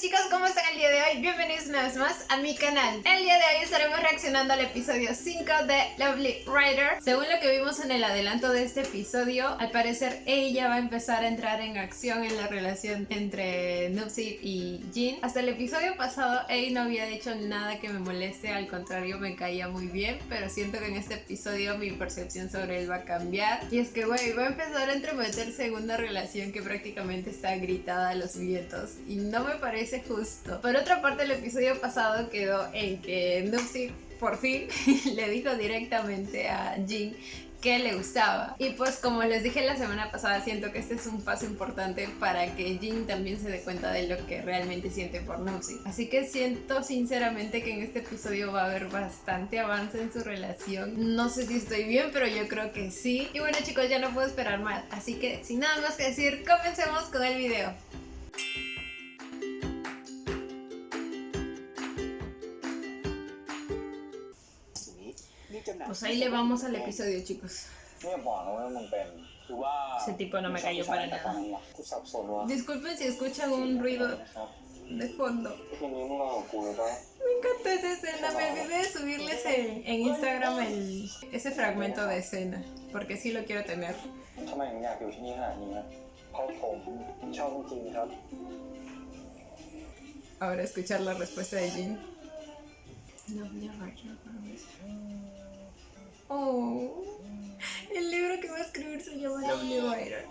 chicos, ¿cómo están el día de hoy? Bienvenidos una vez más a mi canal. El día de hoy estaremos reaccionando al episodio 5 de Lovely Writer. Según lo que vimos en el adelanto de este episodio, al parecer ella va a empezar a entrar en acción en la relación entre Nupsi y Jin. Hasta el episodio pasado, Ei no había hecho nada que me moleste, al contrario me caía muy bien, pero siento que en este episodio mi percepción sobre él va a cambiar. Y es que, güey, va a empezar a entremeterse en una relación que prácticamente está gritada a los vientos y no me parece justo. Por otra parte, el episodio pasado quedó en que Nupsi por fin le dijo directamente a Jin que le gustaba. Y pues como les dije la semana pasada, siento que este es un paso importante para que Jin también se dé cuenta de lo que realmente siente por Nupsi. Así que siento sinceramente que en este episodio va a haber bastante avance en su relación. No sé si estoy bien, pero yo creo que sí. Y bueno chicos, ya no puedo esperar más. Así que sin nada más que decir, comencemos con el video. Pues ahí le vamos al episodio, chicos. Ese tipo no me cayó para nada. Disculpen si escuchan un ruido de fondo. Me encanta esa escena. Me olvidé de subirles en Instagram ese fragmento de escena, porque sí lo quiero tener. Ahora escuchar la respuesta de Jin. Oh, el libro que va a escribir se llama Lovely Writer.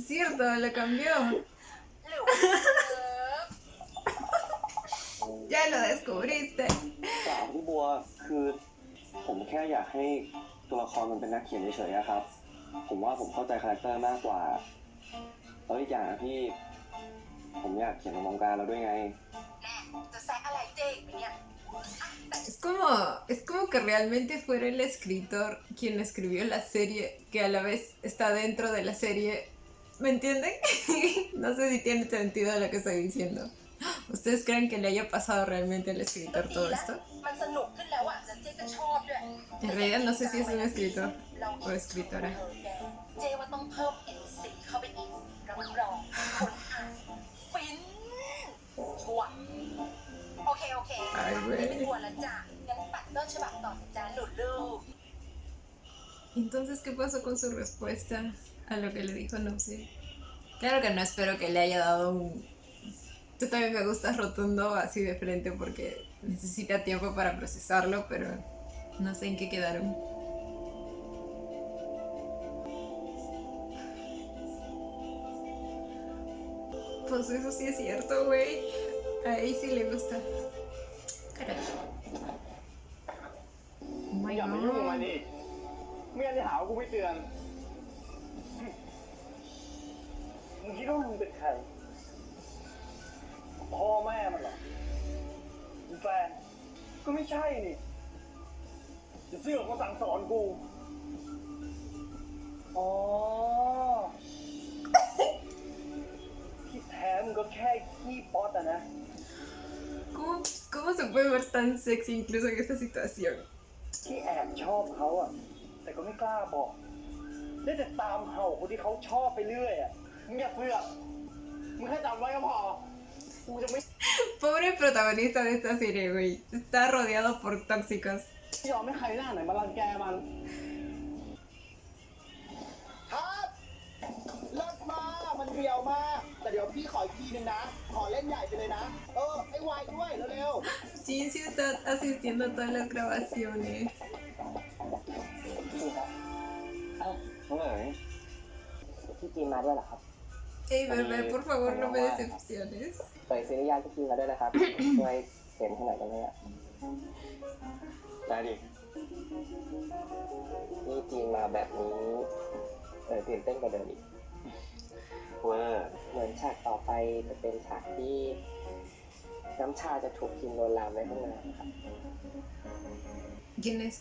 Cierto, lo cambió. Ya lo descubriste. พี่บัวคือผมแค่อยากให้ตัวละครมันเป็นนักเขียนเฉยๆครับผมว่าผมเข้าใจคาแรคเตอร์มากกว่าแล้วอีกอย่างพี่ผมอยากเขียนในวงการเราด้วยไง Es como que realmente fuera el escritor quien escribió la serie, que a la vez está dentro de la serie. ¿Me entienden? No sé si tiene sentido lo que estoy diciendo. ¿Ustedes creen que le haya pasado realmente al escritor todo esto? En realidad no sé si es un escritor o escritora. Ay, güey. Entonces, ¿qué pasó con su respuesta a lo que le dijo Nupsi? Claro que no espero que le haya dado un... Tú también me gustas rotundo así de frente porque necesita tiempo para procesarlo, pero no sé en qué quedaron. Pues eso sí es cierto, güey. A él sí le gusta. Carajo. Oh my อย่ามายุ่งกับมัน god. ดิไม่งั้นจะหาว่ากูไม่เตือนมึงคิดว่ามึงเป็นใครพ่อแม่มันเหรอมึงแฟนก็ไม่ใช่นี่จะเสือกมาสั่งสอนกูอ๋อที่แท้มึงก็แค่ขี้ป๊อตอะนะ ¿Cómo se puede ver tan sexy incluso en esta situación? ที่แอบชอบเขาอะแต่ก็ไม่กล้าบอกได้แต่ตามเห่าคนที่เขาชอบไปเรื่อยอะมึงอย่าเสือกมึงแค่จำไว้ก็พอกูจะไม่ Pobre protagonista de esta serie, güey. Está rodeado por tóxicos. ยอมให้ใครหน้าไหนมารังแกมันครับเลิศมากมันเรียวมากแต่เดี๋ยวพี่ขออีกทีนึงนะขอเล่นใหญ่ไปเลยนะไอ้วายด้วยเร็ว Jin sí está asistiendo a todas las grabaciones. ๆเอ้าน้องเอ๋ยพี่จีนมาด้วยเหรอครับ Ey, bebé, por favor, no me decepciones. ไปซื้อนิยายพี่จีนมาด้วยนะครับ ช่วยเขียนให้หน่อยได้ไหมอ่ะได้ดิพี่จีนมาแบบนี้ตื่นเต้นกว่าเดิมอีกเวอร์เหมือนฉากต่อไปจะเป็นฉากที่ น้ำชาจะถูกกินโดนลามในห้องน้ำครับ ¿Quién es?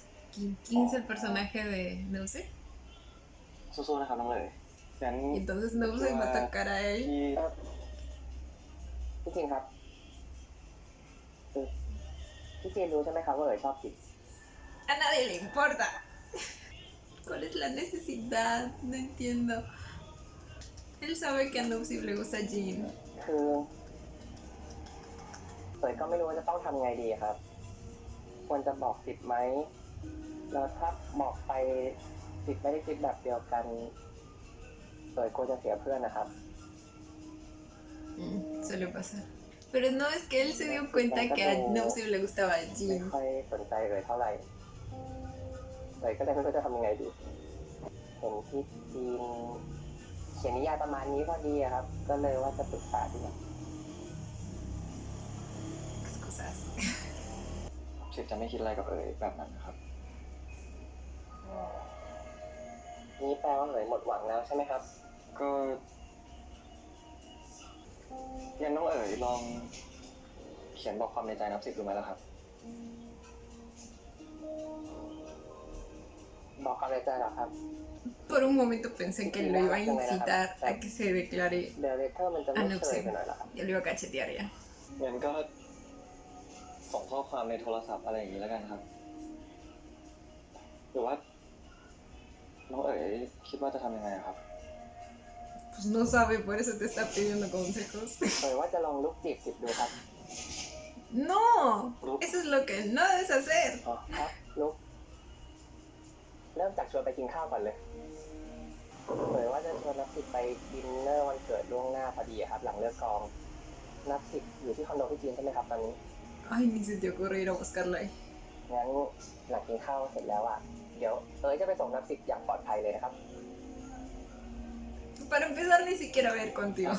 ¿Quién es el personaje de Nuse? สู้ๆนะครับน้องเลยงั้น Y entonces Nuse va a atacar a él. ที่ พี่จีนครับพี่จีนรู้ใช่ไหมครับว่าชอบกิน A nadie le importa. ¿Cuál es la necesidad? No entiendo. Él sabe que a Nupsi le gusta Jin. คือเอ๋ยก็ไม่รู้ว่าจะต้องทำไงดีครับ ควรจะบอกสิทธิ์ไหมแล้วถ้าบอกไปสิทธิ์ไม่ได้คิดแบบเดียวกันเอ๋ยกลัวจะเสียเพื่อนนะครับ Suele pasar. Pero no, es que él se dio cuenta que a Nupsi le gustaba ไม่ Jin. ค่อยสนใจเอ๋ยเท่าไหร่เอ๋ยก็เลยไม่รู้จะทำยังไงดีเห็นพี่จีนเขียนนิยายประมาณนี้พอดีอะครับ ก็เลยว่าจะปรึกษาดีกว่า Excusas. สิทธิ์จะไม่คิดอะไรกับเอ๋ยแบบนั้นนะครับ นี่แปลว่าเอ๋ยหมดหวังแล้วใช่ไหมครับ ก็งั้นน้องเอ๋ยลองเขียนบอกความในใจนับสิบดูไหมล่ะครับ บอกความในใจเหรอครับ Por un momento pensé que lo iba a incitar a que se declare เดลเลเตอร์มันจะไม่เฉยไปหน่อยเหรอครับ y lo iba a cachetear ya. งั้นก็ส่งข้อความในโทรศัพท์อะไรอย่างนี้แล้วกันครับ หรือว่าน้องเอ๋ยคิดว่าจะทำยังไงอะครับ Pues no sabe, por eso te está pidiendo consejos. เอ๋ยว่าจะลองลุกจีบสิบดูครับ No, eso es lo que no debes hacer. อ๋อครับลุกเริ่มจากชวนไปกินข้าวก่อนเลยเอ๋ยว่าจะชวนนับสิบไปดินเนอร์วันเกิดล่วงหน้าพอดีครับ หลังเลิกกอง นับสิบอยู่ที่คอนโดพี่จีนใช่ไหมครับตอนนี้ Ay, ni se te ocurre ir a buscarla ahí. งั้นหลังกินข้าวเสร็จแล้วอ่ะ เดี๋ยวเอ๋ยจะไปส่งนับสิบอย่างปลอดภัยเลยนะครับ Para empezar, ni siquiera voy a ir contigo.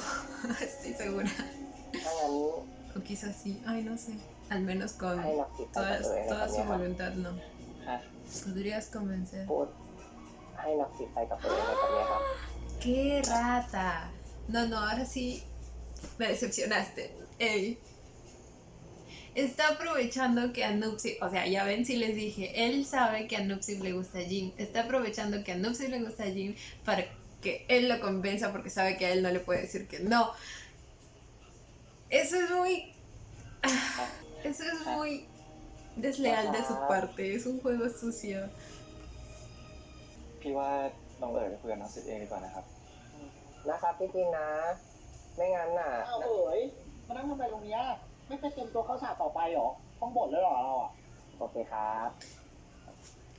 Estoy segura. ถ้างั้น O quizás sí. Ay, no sé. Al menos con ให้นับสิบไปกับเอ๋ยใน toda ตอน su นี้ครับ voluntad, no. ฮะ Podrías convencer. พูดให้นับสิบไปกับเอ๋ยในตอนนี้ครับ ¡Qué rata! No, no, ahora sí me decepcionaste. Ey. Está aprovechando que a Nupsi, o sea, ya ven si les dije, él sabe que a Nupsi le gusta Jin. Está aprovechando que a Nupsi le gusta Jin para que él lo convenza porque sabe que a él no le puede decir que no. Eso es muy... Eso es muy desleal de su parte. Es un juego sucio. พี่ว่าน้องเอ๋ยไปคุยกับนับสิบเองดีกว่านะครับ นะครับพี่จีนนะ ไม่งั้นน่ะ อ้าวเอ๋ยมานั่งทำอะไรตรงเนี้ยไม่ไปเตรียมตัวเข้าฉากต่อไปเหรอ ต้องบ่นแล้วเหรอเราอ่ะ โอเคครับ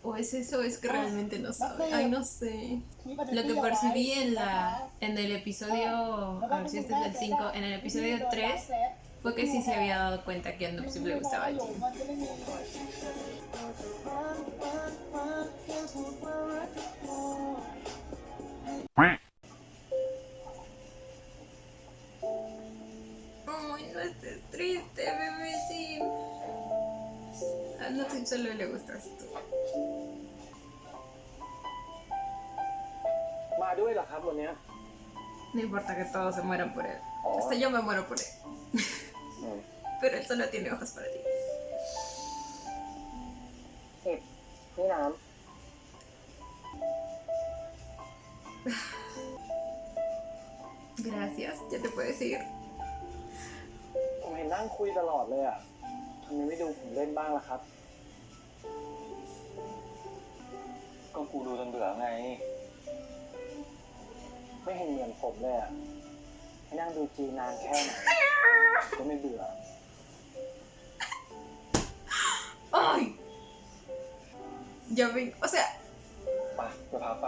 O es eso, es que realmente no sabe. Ay, no sé. ที่ประเด็น Lo que ที่เอาไว้ percibí en นะคะ en el episodio, a ver si este es el 5, en el episodio 3 fue que sí se había dado cuenta que a Nupsi le gustaba Jin. มันจะไม่มี Ay, no estés triste, bebé Jin. A Nupsi solo le gustas tú. มาด้วยเหรอครับวันเนี้ย No importa que todos se mueran por él. Oh. Hasta yo me muero por él. อืม Pero él solo tiene ojos para ti. สิบนี่น้ Gracias, ya te puedes ir. ำผมเห็นนั่งคุยตลอดเลยอ่ะทำไมไม่ดูผมเล่นบ้างล่ะครับ ก็กูดูจนเบื่อไง ไม่เห็นเหมือนผมเลยอ่ะให้นั่งดูจีนานแค่ไหนก็ไม่เบื่อ ¡Ay! Ya ven, o sea, ไปเดี๋ยวพาไป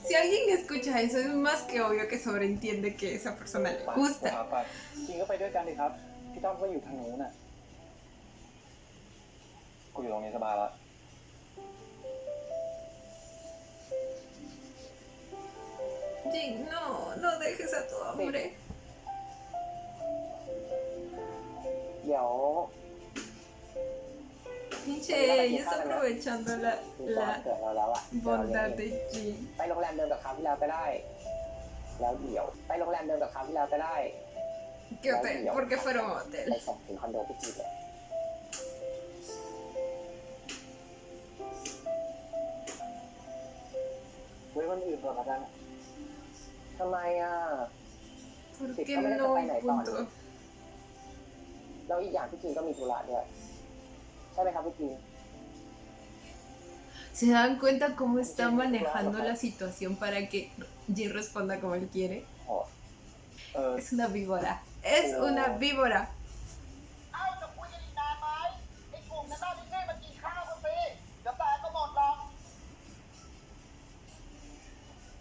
si alguien escucha eso, es más que obvio que sobreentiende que esa persona le ไปเดี๋ยว gusta. พาไป จริงก็ไปด้วยกันดิครับ พี่ต้อมก็อยู่ทางนู้นน่ะ กูอยู่ตรงนี้สบายละ Jin, no, no dejes a tu hombre. เดี๋ยว Che, ella está aprovechando ถึงตอน la เกิดเราแล้วอ่ะ bondad de Jin. ไปโรงแรมเดิมกับคราวที่แล้วก็ได้ แล้วเดี๋ยวไปโรงแรมเดิมกับคราวที่แล้วก็ได้ ¿Qué hotel? ¿Por qué fueron a un ไป hotel? ส่งถึงคอนโดพี่จีเลยไว้วันอื่นก่อนละกันทำไมอ่ะ ¿Por qué no y punto? แล้วอีกอย่างพี่จีนก็มีธุระด้วยใช่ไหมครับพี่จีน ¿Se dan cuenta cómo está manejando la situación para que Jin responda como él quiere? โอ้ Es una víbora. Es una víbora. เอ้าจะคุยกันอีกนานไหมไอ้กลุ่มนั้นน่าที่มากินข้าวกันสิเดี๋ยวแต่ก็หมดหรอก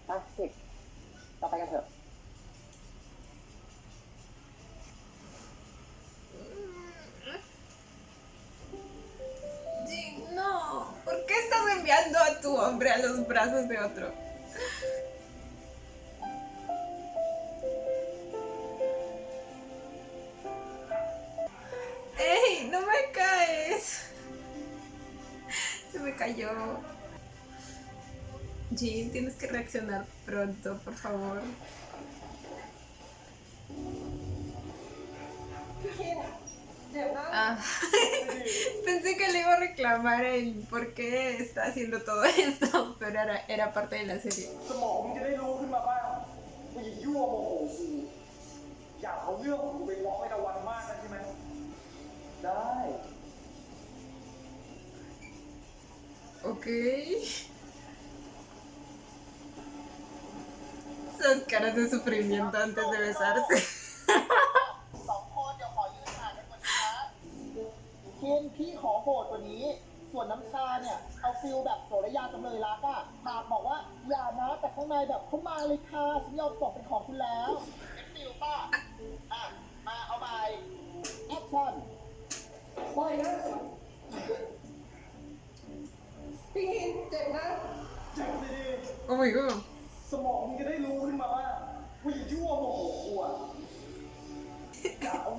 อ่ะสิเราไปกันเถอะ Jin, no. ¿Por qué estás enviando a tu hombre a los brazos de otro? ¡Ey! ¡No me caes! Se me cayó. Jin, tienes que reaccionar pronto, por favor. Ah, pensé que le iba a reclamar el por qué está haciendo todo esto, pero era parte de la serie. สมองมึงจะได้รู้ขึ้นมาบ้างว่าอย่ายั่วโมโหกูอยากเอาเรื่องของกูไปฟ้องไอ้ตะวันมากนะใช่ไหมได้ Ok. Esas caras de sufrimiento antes de besarse. สองคนเดี๋ยวขอยืนห่างกันกว่านี้นะเคนพี่ขอโหดกว่านี้ ส่วนน้ำชาเนี่ย เอาฟิลแบบโสระยาจำเลยรักอะหากบอกว่าอย่านะแต่ข้างในแบบเขามาเลยค่ะฉันยอมตกเป็นของคุณแล้วเป็นฟิลป่ะอ่ะ มาเอาไปแอคชั่นไม่นะ พี่หินเจ็บนะเจ็บสิ Oh my god. สมองมึงจะได้รู้ขึ้นมาว่าอย่ายั่วโมโหกูอะ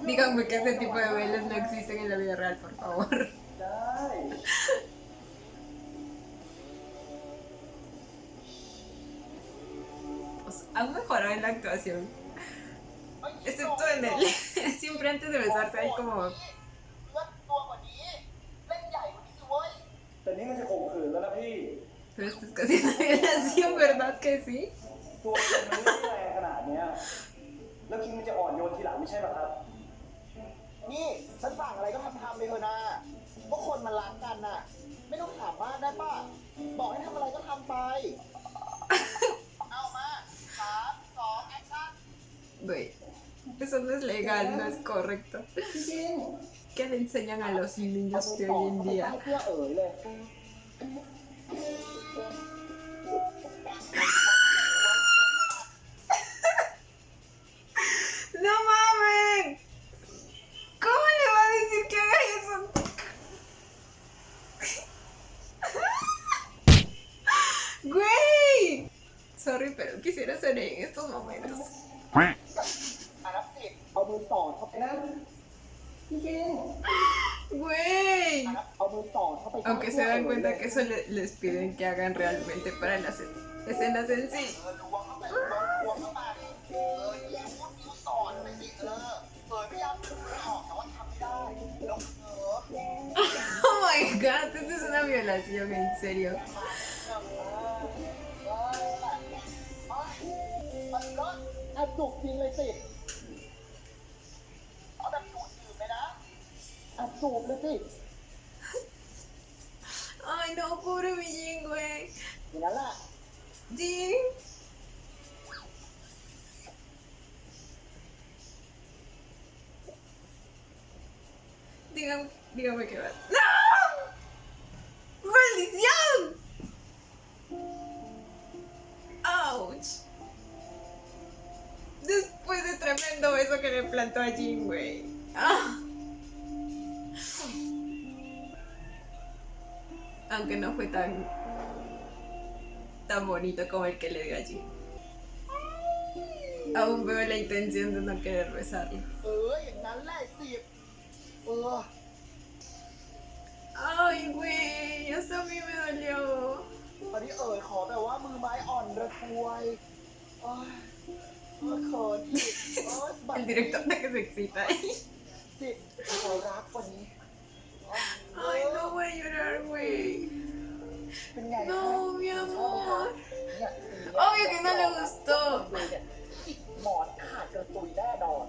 Díganme que este tipo de bailes no existen en la vida real, por favor. ได้ Pues han mejorado en la actuación. Excepto en él. Siempre antes de besarse hay como... เลือดตัวกว่านี้เล่นใหญ่กว่านี้สิเว้ย แต่นี่มันจะข่มขืนแล้วนะพี่ Pero esto es casi una violación, ¿verdad que sí? ตัวมันไม่ได้แรงขนาดเนี้ยแล้วคิงมันจะอ่อนโยนทีหลังไม่ใช่หรอครับ นี่ฉันสั่งอะไรก็ทำไปเถอะนะพวกคนมันรักกันน่ะ ไม่ต้องถามมากได้ป่ะ บอกให้ทำอะไรก็ทำไป เอามา3 2แอคชั่น Güey, eso no es legal, no es correcto. จริง ¿Qué le enseñan a los ๆ niños de hoy en ใต้ día? เพื่อเอ๋ยเลย ¡No mames! ¿Cómo le va a decir que haga eso? ¡Güey! Sorry, pero quisiera ser en estos momentos. อ่ะนับ10เอามือสอดเข้าไปนะพี่คิง ¡Güey! เอามือสอดเข้าไป Aunque se dan cuenta que eso les piden que hagan realmente para las escenas en sí. ล้วงเข้าไปล้วงเข้ามานิ้วสอดไปสิพยายามดึงมันออกแต่ว่าทำไม่ได้แล้วOh my god, esto es una violación, en serio. มันก็อัดจุกจริงเลยสิเอาแบบจูบจืดเลยนะอัดจูบเลยสิ Ay, no, pobre mi Jin, güey. อย่างนั้นแหละ Jin. Dígame que va. ¡No! ¡Maldición! ¡Auch! Después de tremendo beso que le plantó a Jin, güey. ¡Ah! Aunque no fue tan bonito como el que le dio a Jin. Aún veo la intención de no querer besarlo. อย่างนั้นแหละสิ Ay, güey, hasta a mí me dolió. ตอนนี้ขอแบบว่ามือไม้อ่อนระทวยโอ๊ย เขินอีกสบัด El director de que se excita. สิเขารักวันนี้ Ay, no voy a llorar, güey. เป็นไงคะ No, mi ชอบไหมคะ amor. เนี่ย Obvio que no le gustó. เนี่ยจิกหมอนขาดกระตุยแน่นอน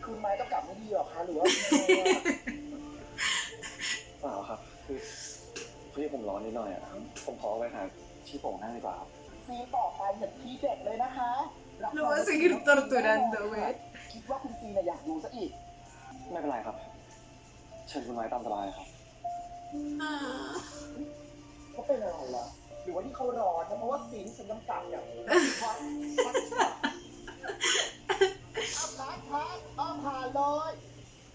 คือไม้ต้องกลับไม่ดีหรอคะหรือว่า เปล่าครับ คือพี่ผมร้อนนิดหน่อยอ่ะ ผมขอไปหาที่โป่งนั่งดีกว่าครับ ซีนต่อไปเหมือนทีเด็ดเลยนะคะรับ Lo va a seguir torturando, güey. คิดว่าคุณจีนน่ะอยากดูซะอีก ไม่เป็นไรครับ เชิญคุณไว้ตามสบายครับ Ah. เขาเป็นอะไรล่ะหรือว่าที่เขาร้อนนะเพราะว่าซีนฉันกำกับอย่างพักเอาผ่านเลย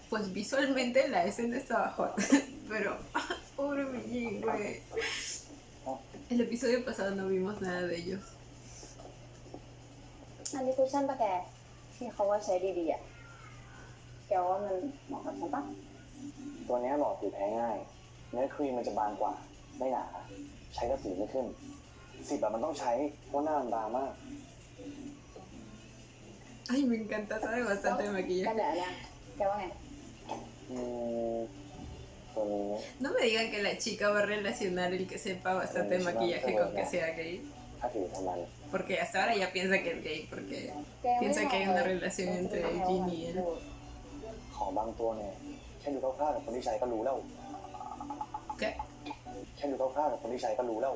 Pues visualmente la escena estaba hot. Pero, pobre Mijin, güey. El episodio pasado no vimos nada de ellos. อันนี้คุชชั่นปะแกที่เขาว่าใช้ดีๆอ่ะแกว่ามันเหมาะกับฉันปะ ตัวนี้หลอดผิวแพ้ง่าย เนื้อครีมมันจะบางกว่า ไม่หนา ใช้ก็สีไม่ขึ้น สีแบบมันต้องใช้เพราะหน้ามันบางมาก Ay, me encanta, sabe bastante de กัน maquillaje. เหลือเนี่ยแกว่าไง ตัวนี้ No me digan que la chica va a relacionar el que sepa bastante de maquillaje con que sea gay. ถ้าผิวทำมัน Porque hasta ahora ya piensa que es gay, porque แกไม่ piensa que hay una relación entre Jin y él. ของบางตัวเนี่ยแค่ดูคร่าวๆกับคนที่ใช้ก็รู้แล้ว ¿Qué? แค่ดูคร่าวๆกับคนที่ใช้ก็รู้แล้ว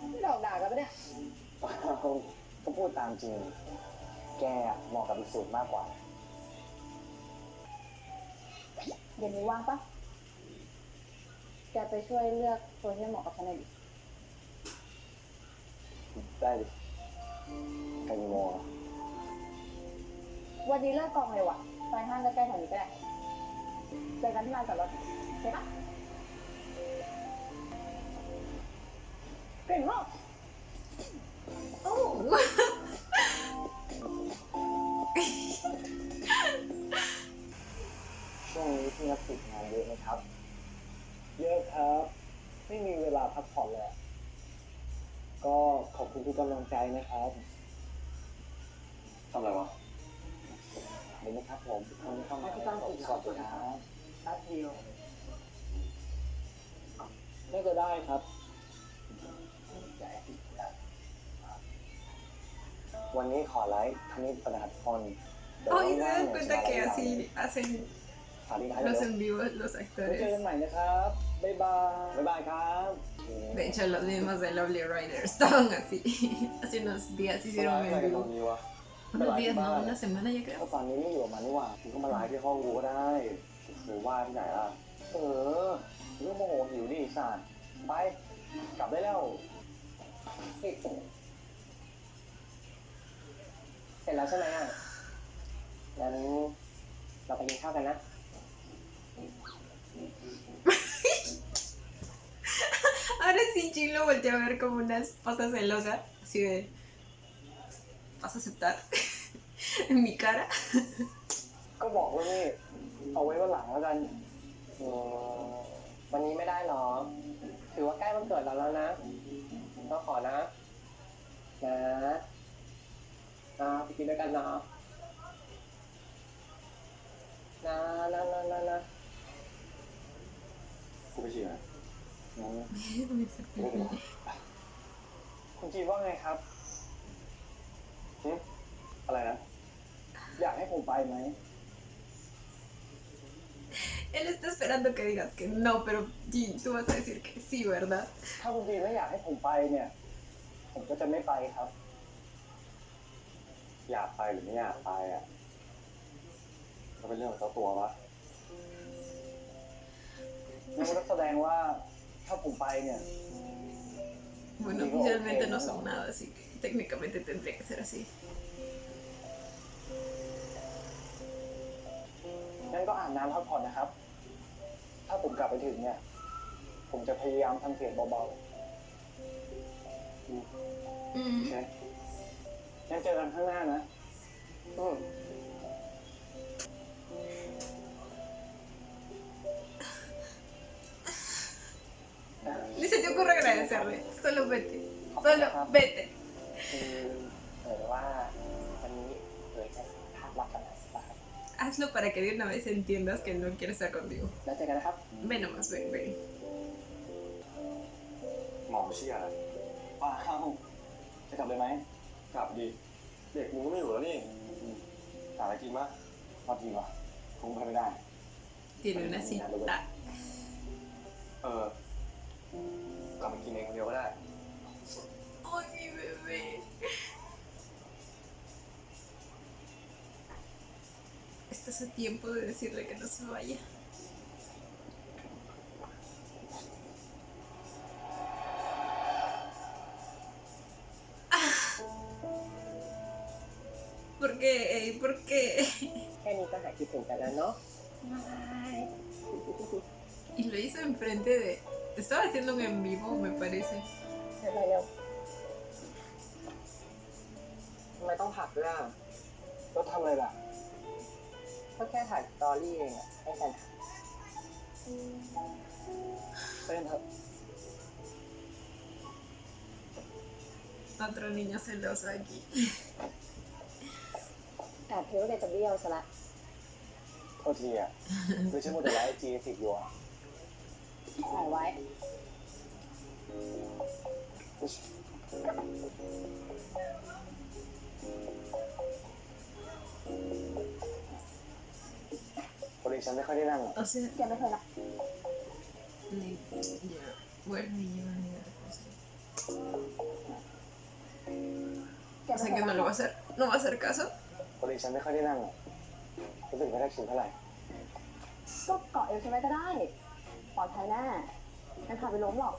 ไม่หลอกด่ากันปะเนี่ย ก็พูดตามจริง แกเหมาะกับอีกสูตรมากกว่า เดี๋ยวนี้ว่างปะแกไปช่วยเลือกตัวที่เหมาะกับฉันหน่อยดิ ได้ดิใครมีโมอ่ะ วันนี้เลิกกองเลยวะไปห้างใกล้ๆแถวนี้ก็ได้เจอกันที่ลานจอดรถใช่ปะเก่งมาก Oh. ช่วงนี้พี่นักศึกงานเยอะไหมครับ เยอะครับ ไม่มีเวลาพักผ่อนเลย ก็ขอบคุณทุกกำลังใจนะครับทำอะไรวะเห็นไหมครับผมทุกคนที่เข้ามาขอบคุณครับ แป๊บเดียว น่าจะได้ครับ วันนี้ขอไลฟ์คณิตประหัตพร Ay, se dan cuenta que así hacen สวัสดีครับ los en vivos los เจอกั actores. นใหม่นะครับ บ๊ายบาย บ๊ายบายครับ De hecho, los mismos de Lovely Rider estaban así. Hace unos días hicieron อะไร en กันตร vivo. งนี้วะ Unos días, no, una semana ya ถ้า creo. ตอนนี้ไม่อยู่กับมันนี่หว่าคุณก็มาไลฟ์ที่ห้องกูก็ได้หรือว่าที่ไหนล่ะ เรื่องโมโหหิวดิสารไป กลับได้แล้ว เสร็จแล้วใช่ไหมอ่ะงั้นเราไปกินข้าวกันนะ Ahora sí, Jin lo volteé a ver como una esposa celosa. Así de. ¿Vas a aceptar? En mi cara. ก็บอกว่านี่ เอาไว้วันหลังแล้วกัน วันนี้ไม่ได้หรอ ถือว่าใกล้วันเกิดเราแล้วนะก็ขอนะไปกินด้วยกันเนาะนะ กูไปฉี่นะงั้น Me sacó el pie. คุณจีนว่าไงครับอะไรนะ อยากให้ผมไปไหม Él está esperando que digas que no, pero Jin, tú vas a decir que sí, ¿verdad? ถ้าคุณจีนไม่อยากให้ผมไปเนี่ย ผมก็จะไม่ไปครับ อยากไปหรือไม่อยากไปอ่ะก็เป็นเรื่องของเจ้าตัววะงั้นก็แสดงว่าถ้าผมไปเนี่ย Bueno, oficialmente no son nada, así que técnicamente tendría que ser así. งั้นก็อาบน้ำพักผ่อนนะครับ ถ้าผมกลับไปถึงเนี่ย ผมจะพยายามทำเสียงเบาๆ โอเค งั้นเจอกันข้างหน้านะ Ni se te ocurre agradecerle. Solo vete. Solo hazlo para que de una vez entiendas que no quiere estar contigo. แล้วเจอกันนะครับ Ven nomás, ven, ven. หมอเชี่ยอะไรป้าจะกลับเลยไหมกลับดิเด็กมึงก็ไม่อยู่แล้วนี่หาอะไรกินปะพอกินวะคงไปไม่ได้ Tiene una cita. กลับไปกินเองคนเดียวก็ได้ Ay, mi bebé. Estás a tiempo de decirle que no se vaya. ¿Por qué? ¿Por qué? แค่นี้ก็หายคิดถึงกันแล้วเนาะ Y lo hizo enfrente de... Estaba haciendo un en vivo, me parece. ไปเร็วทำไมต้องผักด้วยอ่ะก็ทำอะไรล่ะก็แค่ถ่ายสตอรี่เองอ่ะให้แฟนเต้นเถอะ Otro niño celoso aquí. แอบคิดว่าแกจะเบี้ยวซะละ โทษทีอ่ะไม่ใช่โมเดลไลน์จีสิบอยู่อ่ะ ถ่ายไว้ พอดีฉันไม่ค่อยได้นั่ง O sea, แกไม่เคยละ ya, vuelve y lleva ni de reposo. แก O ไม่ sea เค que ย no ละ le va a hacer, no va a hacer caso. พอดีฉันไม่ค่อยได้นั่งรู้สึกไม่ได้ชินเท่าไหร่ ก็เกาะเอวฉันไว้ก็ได้ปลอดภัยแน่งั้นพาไปล้มหรอก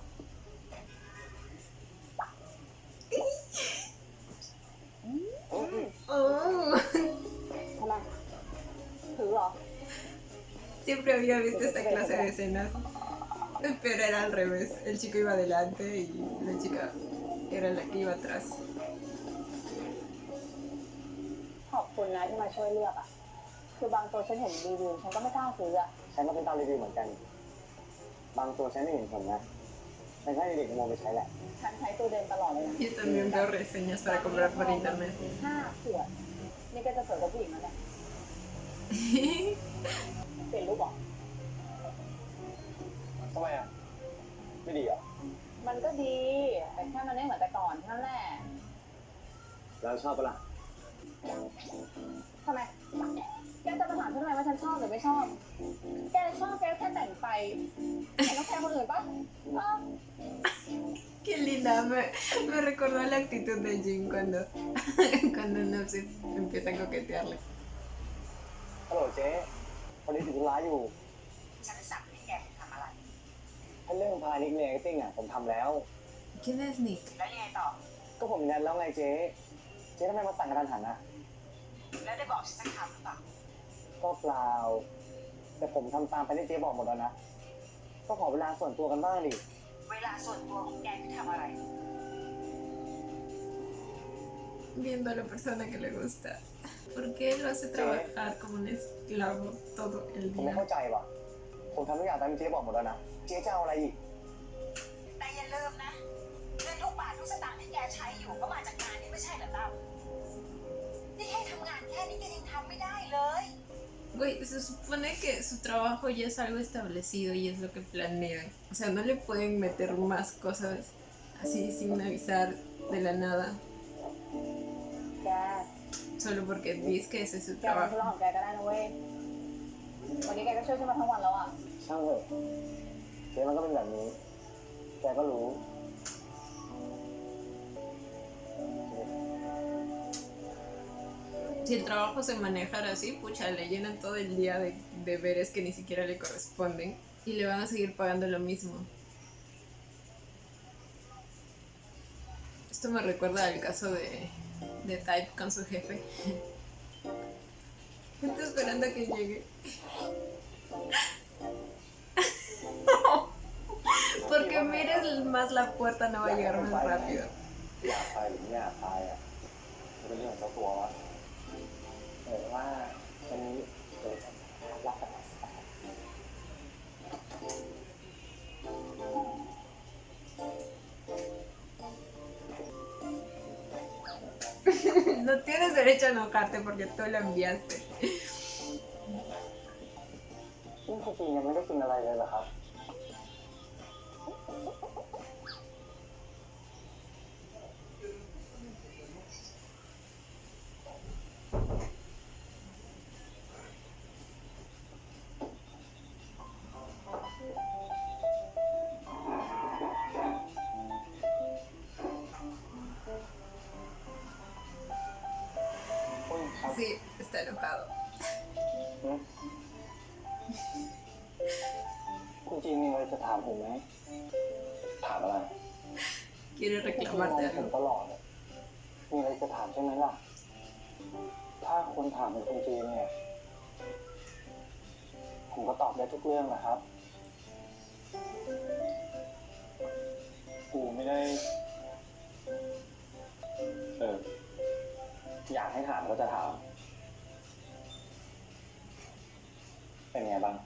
Oh. ทำไมถือเหรอ Siempre había visto esta clase de escenas. Pero era al revés. El chico iba adelante y la chica era la que iba atrás. ขอบคุณนะที่มาช่วยเลือกอ่ะ คือบางตัวฉันเห็นรีวิวฉันก็ไม่กล้าซื้ออ่ะ ฉันก็เป็นตามรีวิวเหมือนกัน บางตัวฉันไม่เห็นผลนะแต่ถ้าเด็กๆมองไปใช้แหละ ฉันใช้ตัวเดิมตลอดเลยนะ Yo también veo reseñas para comprar por internet. 5 ขวดนี่ก็จะสวยกว่าผู้หญิงแล้วเนี่ยเปลี่ยนรูปเหรอ ทำไมอ่ะ ไม่ดีอ่ะ มันก็ดี แต่แค่มันไม่เหมือนแต่ก่อนเท่านั้นแหละ แล้วชอบปะล่ะ ทำไม แกจะมาถามฉันทำไมว่าฉันชอบหรือไม่ชอบ แกชอบแกแค่แต่งไปแกต้องแค่คนอื่นปะอ้าว Qué linda, me recordó la actitud de Jin cuando, cuando no se empieza a coquetearle. ฮัลโหลเจ๊วันนี้ติดธุระอยู่ ฉันสั่งให้แกทำอะไร ถ้าเรื่องพาณิชย์เรียนแอคติ้งอ่ะผมทำแล้ว ¿Quién es Nick? แล้วยังไงต่อ ก็ผมยันแล้วไงเจ๊ทำไมมาสั่งกระทันหันอ่ะ แล้วได้บอกฉันสักคำหรือเปล่า ก็เปล่า แต่ผมทำตามไปที่เจ๊บอกหมดแล้วนะ ก็ขอเวลาส่วนตัวกันบ้างดิ เวลาส่วนตัวของแกคือทำอะไร Viendo a la persona que le gusta. ¿Por qué lo hace trabajar como un esclavo todo el ผมไม่ día? เข้าใจว่ะ ผมทำทุกอย่างตามที่เจ๊บอกหมดแล้วนะ เจ๊จะเอาอะไรอีก แต่อย่าลืมนะเงินทุกบาททุกสตางค์ที่แกใช้อยู่ก็มาจากงานนี้ไม่ใช่เหรอตั้มนี่แค่ทำงานแค่นี้แกยังทำไม่ได้เลย Güey, se supone que su trabajo ya es algo establecido y es lo que planean. O sea, no le pueden meter más cosas así sin avisar de la nada. แก Solo porque dice que ese es su แกทำธุระ trabajo. ของแกก็ได้นะเว้ย วันนี้แกก็ช่วยฉันมาทั้งวันแล้วอ่ะ ช่างเถอะเจ๊มันก็เป็นแบบนี้ แกก็รู้ Si el trabajo se manejara así, pucha, le llenan todo el día de deberes que ni siquiera le corresponden y le van a seguir pagando lo mismo. Esto me recuerda al caso de Type con su jefe. Estoy esperando a que llegue. Porque mires más la puerta, no va a llegar más rápido. อยากไปหรือไม่อยากไปอ่ะมันเป็นเรื่องของเจ้าตัววะว่าวันนี้รักกัน No tienes derecho a enojarte porque tú lo enviaste. นี่จริงๆยังไม่ได้กินอะไรเลยเหรอครับ อุ้ยครับ Sí, está enojado. คุณจีนมีอะไรจะถามผมไหม ถามอะไร Quiere คุณมอง reclamarte ผม algo. ตลอดอะมีอะไรจะถามใช่ไหมล่ะ ถ้าคนถามเป็นคุณจีนเนี่ย ผมก็ตอบได้ทุกเรื่องนะครับ กูไม่ได้ อยากให้ถามก็จะถาม เป็นไงบ้าง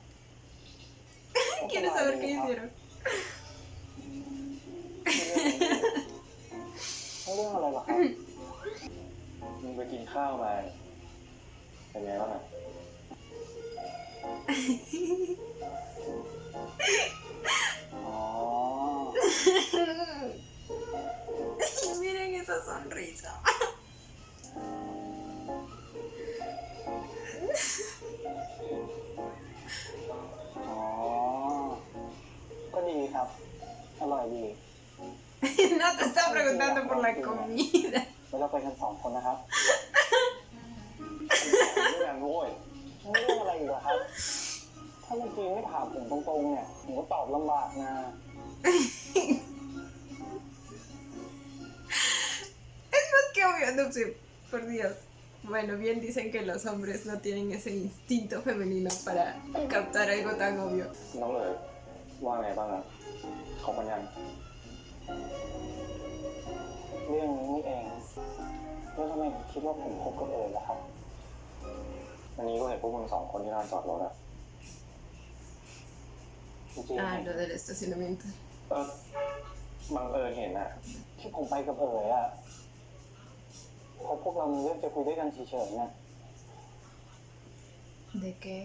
Quiere saber qué hicieron. เรื่องอะไรเหรอครับ มึงไปกินข้าวมา เป็นไงบ้างอะ อ๋อ Miren esa sonrisa. อ๋อ ก็ดีครับ อร่อยดี No te está preguntando por la comida. แล้วเราไปกัน2 คนนะครับ ไม่งานโว้ย ไม่เรื่องอะไรอีกเหรอครับ ถ้าเมื่อกี้ไม่ถามผมตรงๆเนี่ย ผมก็ตอบลำบากนะ Es más que obvio, no sé, por Dios. Bueno, bien dicen que los hombres no tienen ese instinto femenino para captar algo tan obvio. น้องเลยว่าไงบ้างอะเขาปัญญา เรื่องนี้นี่เอง แล้วทำไมถึงคิดว่าผมคบกับเอ๋ล่ะครับ วันนี้ก็เห็นพวกมึง2 คนที่ลานจอดรถอะ จริง Ah, lo del estacionamiento. บังเอิญเห็นอะ ๆที่ผมไปกับเอ๋อะเพราะพวกเรามีเรื่องจะคุยด้วยกันเฉยๆนะ ¿De qué?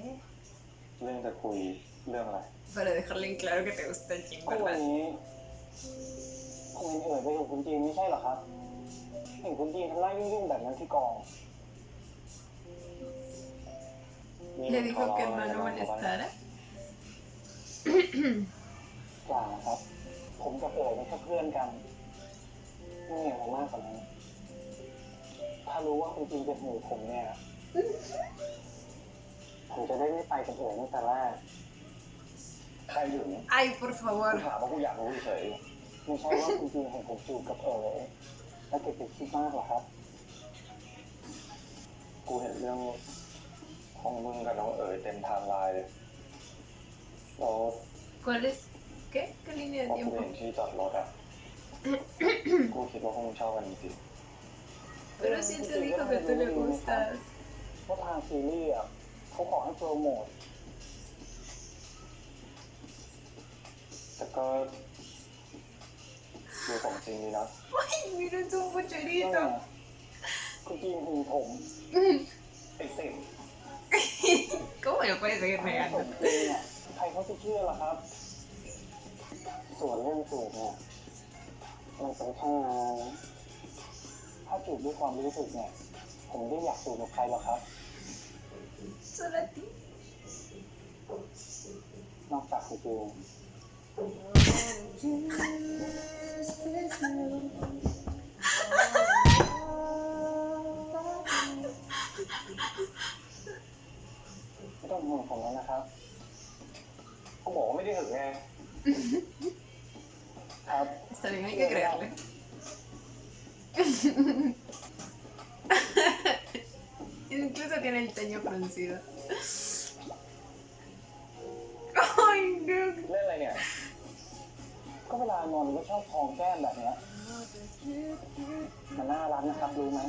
เรื่องจะคุยเรื่องอะไร Para dejarle en claro que te gusta el ching, ก็วัน ¿verdad? นี้ผมเห็นเอ๋ไปกับคุณจีนไม่ใช่เหรอครับ เห็นคุณจีนทำหน้ายุ่งๆแบบนั้นที่กอง Le dijo que no lo molestara. เปล่าครับ ผมกับเอ๋เป็นแค่เพื่อนกัน ไม่มีอะไรมากกว่านั้น ถ้ารู้ว่าคุณจีนเป็นห่วงผมเนี่ย ผมจะได้ไม่ไปกับเอ๋ตั้งแต่แรก ใครอยู่ Ay, por กู favor. ถามว่ากูอยากรู้เฉย ไม่ใช่ว่าคุณจีนเห็นผมจูบกับเอ๋แล้วเก็บไปคิดมากเหรอครับ กูเห็นเรื่องของมึงกับน้องเอ๋ยเต็มไทม์ไลน์เลยแล้ว ¿Cuál es? ¿Qué? ¿Qué línea พ de อกู tiempo? เห็นที่จอดรถอะ กูคิดว่าพวกมึงชอบกันจริง Pero si él te dijo que tú le gustas. ว่าทางซีรีส์อ่ะเขาขอให้โปรโมท ๆแต่ก็ดูของจริงดีนะ Ay, mira, es un ก็ไง pocherito. คุณจีนหึงผม ไอ้สิบ ¿Cómo lo puedes seguir ผม negando? จริงอ่ะใครเขาจะเชื่อล่ะครับ ส่วนเรื่องจูบเนี่ยมันเป็นแค่งานถ้าจูบด้วยความรู้สึกเนี่ย ผมไม่ได้อยากจูบกับใครหรอกครับ Solo a ti. นอกจากคุณจีน ไม่ต้องห่วงผมแล้วนะครับ กูบอกว่าไม่ได้หึงไง ครับ Está bien, hay que creerle. Incluso tiene el ceño fruncido. Ay, Dios. เล่นอะไรเนี่ย ก็เวลานอนก็ชอบทองแก้มแบบเนี้ยมันน่ารักนะครับรู้ไหม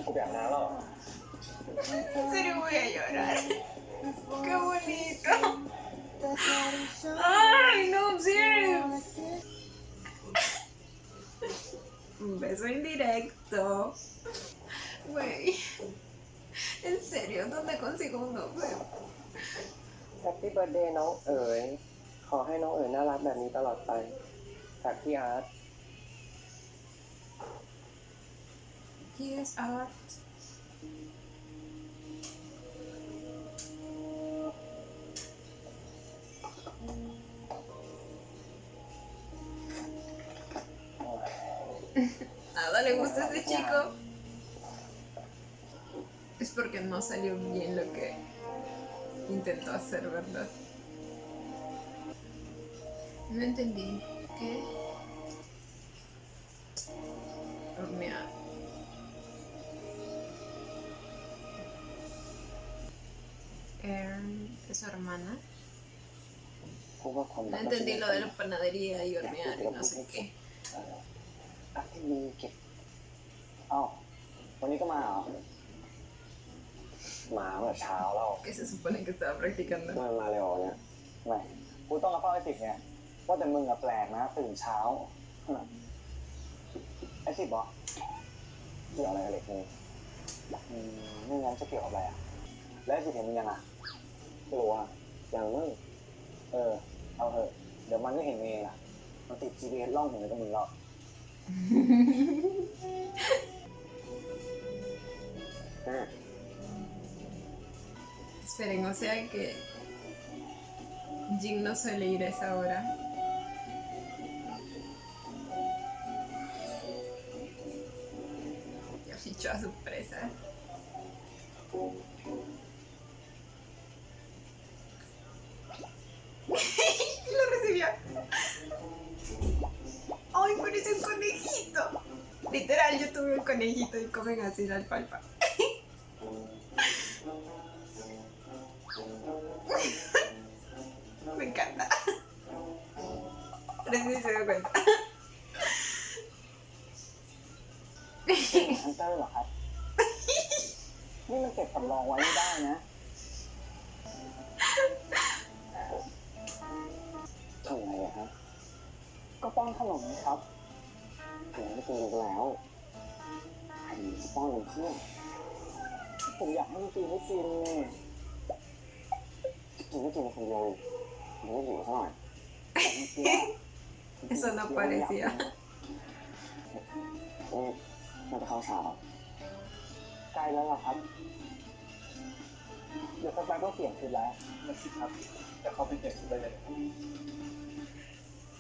กูแบบน้ำแล้วเหรอ En serio voy a llorar. Qué bonito. Ay, no, en serio. Un beso indirecto. Güey. En serio, yo dónde consigo un novio? Happy Birthday น้องเอ๋ยขอให้น้องเอ๋ยน่ารักแบบนี้ตลอดไปจากพี่อาร์ต Here's art. 'Nada le gusta a este chico. Es porque no salió bien lo que intentó hacer, ¿verdad? No entendí. ¿Qué? Hornear. ¿Es su hermana? เพราะว่าความ No entendí lo de la panadería y hornear y no sé qué. รักที่มีเก็บอ้าววันนี้ก็มาเหรอมาเมื่อเช้าแล้ว Que se supone que estaba practicando. มันมาเร็วเนี่ยไม่กูต้องมาเฝ้าไอ้สิบไงว่าแต่มึงอะแปลกนะตื่นเช้าไอ้สิบเหรอเกี่ยวอะไรกับเหล็กนี่ไม่งั้นจะเกี่ยวกับอะไรอ่ะแล้วไอ้สิบเห็นมึงยังอ่ะไม่รู้อ่ะยังมึงเอาเถอะเดี๋ยวมันก็เห็นเองอ่ะมันติด GPS ล่องเห็นกับมึงหรอก Esperen, o sea que Jin no suele ir a esa hora. Ya fichó a su presa. Y lo recibió. ¡Ay, parece un conejito! Literal, yo tuve un conejito y comen así la alfalfa. Me encanta. Pero sí se dio cuenta. ฮันเตอร์เหรอครับ นี่มันเก็บสำรองไว้ไม่ได้นะทำไงอะฮะก็ป้อนขนมครับผมไม่กินอีกแล้วให้ป้อนเป็นเพื่อนผมอยากให้มันกินให้กินเลยกินไม่กินคนเดียวมันไม่หิวเท่าไหร่แต่เมื่อกี้ Eso no parecía. มันจะเข้าฉากใกล้แล้วล่ะครับเดี๋ยวสักแป๊บก็เปลี่ยนชุดแล้วไม่สิครับเดี๋ยวเข้าไปเปลี่ยนชุดได้เลย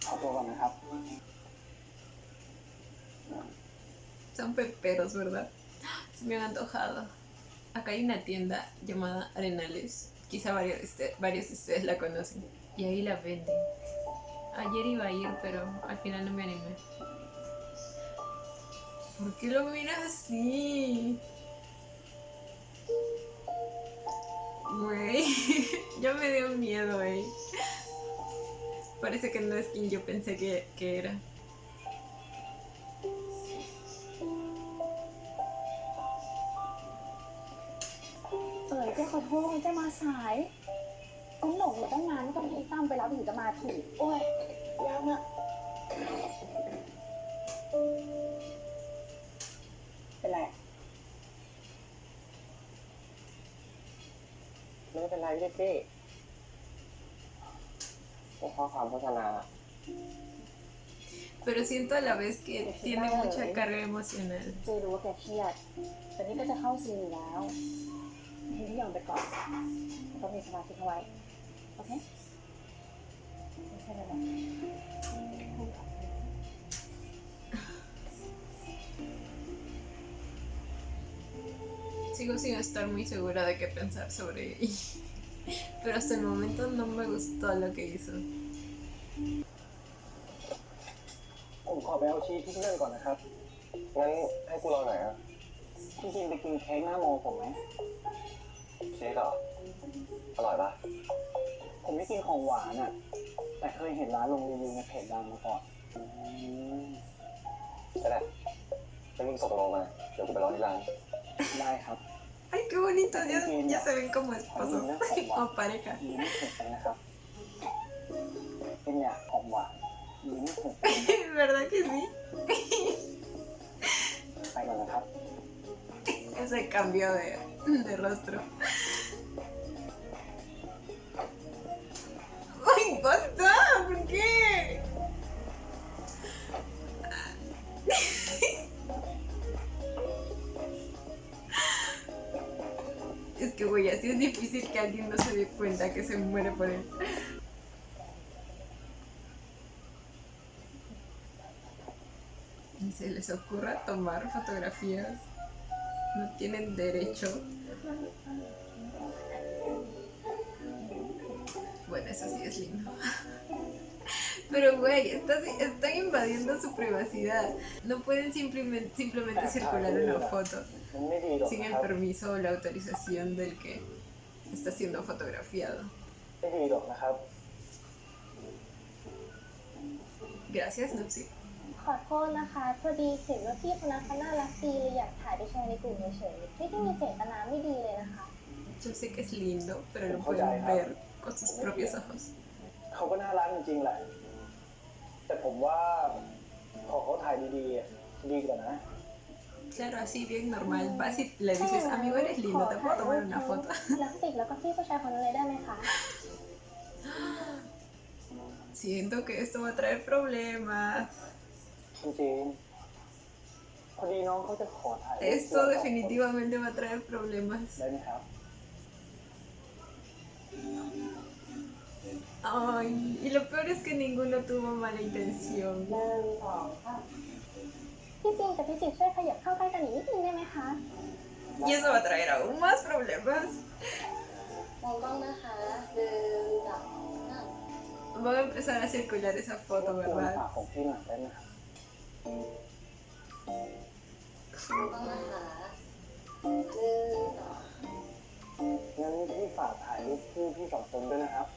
ขอตัวก่อนนะครับ Son peperos, ¿verdad? Se me han antojado. Acá hay una tienda llamada Arenales. Quizá varios de ustedes la conocen. Y ahí la venden. Ayer iba a ir, pero al final no me animé. ¿Por qué lo miras así? Güey, ya me dio miedo, Parece que no es quien yo pensé que era. เอ๋ยเจ้าขอโทษเจ้ามาสายก็หลงอยู่ตั้งนานก็ต้องให้ตั้มไปรับถึงจะมาถูกโอ้ยยังอะเป็นไร ไม่เป็นไรพี่เป้เป็นข้อความโฆษณา Pero siento a la vez que tiene mucha carga emocional. เจรู้ว่าแกเครียดแต่นี่ก็จะเข้าซีนอยู่แล้วทิ้งทุกอย่างไปก่อนแล้วก็มีสมาธิเอาไว้โอเคไม่ใช่อะไรหรอก Sigo sin estar muy segura de qué pensar sobre ella. Pero hasta el momento no me gustó lo que hizo. ผมขอไปเอาชีสที่เลื่อนก่อนนะครับ งั้นให้กูรอหน่อยอ่ะ พี่จินไปกินเค้กหน้าโมผมไหม เค้กเหรออร่อยปะ ผมไม่กินของหวานอ่ะ แต่เคยเห็นร้านลงรีวิวในเพจดังมาก่อน ก็ได้ให้มึงส่งโลมาเดี๋ยวกูไปรอที่ร้าน ได้ครับ Ay, qué bonito, ya se ven como esposos o pareja. ยิ้มเผ็ดกันนะครับ เป็นอย่างของหวานยิ้มเผ็ด ¿Verdad que sí? ไปก่อนนะครับ Es Ese cambio de rostro. ¡Ay, basta! ¿Por qué? Es que, güey, así es difícil que alguien no se dé cuenta que se muere por él. Ni se les ocurra tomar fotografías. No tienen derecho. Bueno, eso sí es lindo. Pero, güey, están invadiendo su privacidad. No pueden simplemente circular una foto มันไม่ดีหรอก sin นะ el ครับ permiso o la autorización del que está siendo fotografiado. ไม่ดีหรอกนะครับ Gracias, Nupsi. ขอโทษนะคะ พอดีเห็นว่าพี่คนนั้นเขาน่ารักดีเลยอยากถ่ายไปแชร์ในกลุ่มเฉยๆไม่ได้มีเจตนาไม่ดีเลยนะคะ Yo sé que es lindo, pero lo pueden ver con sus propios ojos. เขาก็น่ารักจริงๆแหละ แต่ผมว่าขอเขาถ่ายดีๆดีกว่านะ Claro, así bien normal. Vas y le dices, amigo, eres lindo, ¿te puedo tomar una foto? แล้วติดแล้วก็พี่ผู้ชายคนนั้นเลยได้ไหมคะ Siento que esto va a traer problemas. จริงๆพอดีน้องเขาจะขอถ่ายรูป Esto definitivamente va a traer problemas. ได้ไหมครับ Ay, y lo peor es que ninguno tuvo mala intención. 1 2 3พี่จริงกับพี่สิบช่วยขยับเข้าใกล้กันอีกนิดนึงได้ไหมคะ Y eso va a traer aún más problemas. มองกล้องนะคะ1 2 3 Va a empezar a circular esa ร foto, บกวน ¿verdad? ฝากของพี่หน่อยได้ไหมครับ มองกล้องนะคะ1 2 งั้นพี่ฝากถ่ายรูปพี่สองคนด้วยนะครับ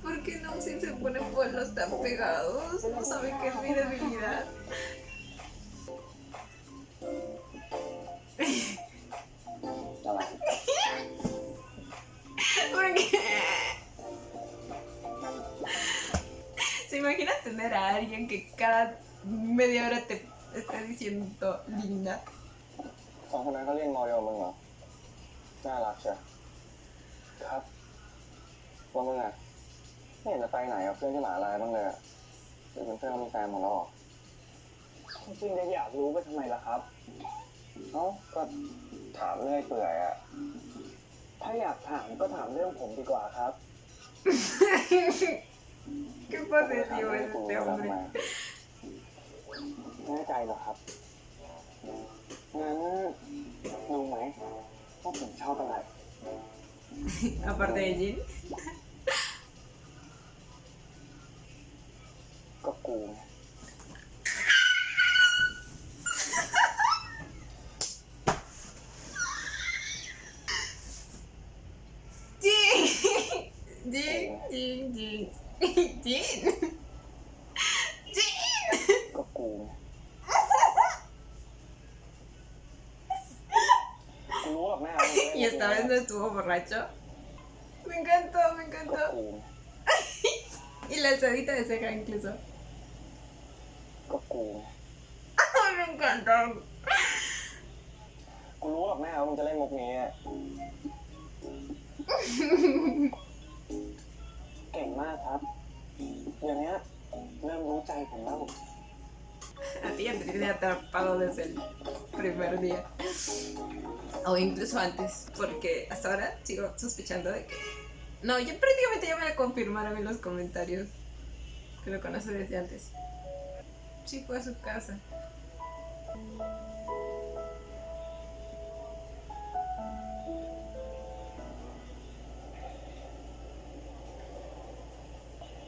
¿Por qué no si se ponen vuelos tan pegados? No saben qué es mi debilidad. อะไร ¿Por qué? ¿Se imagina tener a alguien que cada media hora te está diciendo linda? สองคนนั้นเขาเรียนมอเดียวมึงเหรอ น่ารักเชียวครับว่ามึงอ่ะไม่เห็นจะไปไหนกับเพื่อนที่หมหาลัยบ้างเลยอะหรือเป็นเพื่อนเขามีแฟนหมดแล้วเหรอจริงๆจะอยากรู้ไปทำไมล่ะครับ เอ้าก็ถามเรื่อยเปื่อยอะถ้าอยากถามก็ถามเรื่องผมดีกว่าครับ Qué posesivo es este hombre. แน่ใจเหรอครับ งั้นรู้ไหมว่าผมชอบอะไร Aparte de Jin. ก็กูไง Jin. Jin. Jin. Jin. Jin. Jin. ก็กูไงกูรู้หรอกแม่ว่ามึงเล่น Y esta vez no estuvo borracho. Me encantó, me ก็ encantó. กูไง Y la alzadita de ceja incluso. ก็กูไง Ay, me encantó. กูรู้หรอกแม่ว่ามึงจะเล่นมุกนี้อะเก่งมากครับอย่างเนี้ยเริ่มรู้ใจผมแล้ว A ti ya te tiene atrapado desde el primer día. O incluso antes, porque hasta ahora sigo sospechando de que... No, ya prácticamente ya me lo confirmaron en los comentarios. Que lo conoce desde antes. Sí, fue a su casa.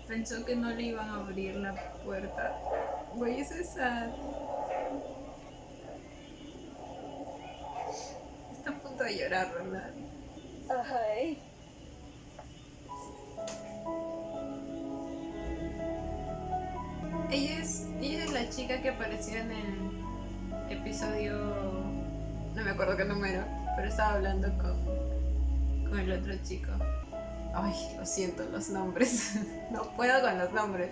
Pensó que no le iban a abrir la puerta. Güey, eso es sad. Está a punto de llorar, ¿verdad? เฮ้ย Ella es la chica que apareció en el episodio... No me acuerdo qué número, pero estaba hablando con el otro chico. Ay, lo siento, los nombres. No puedo con los nombres.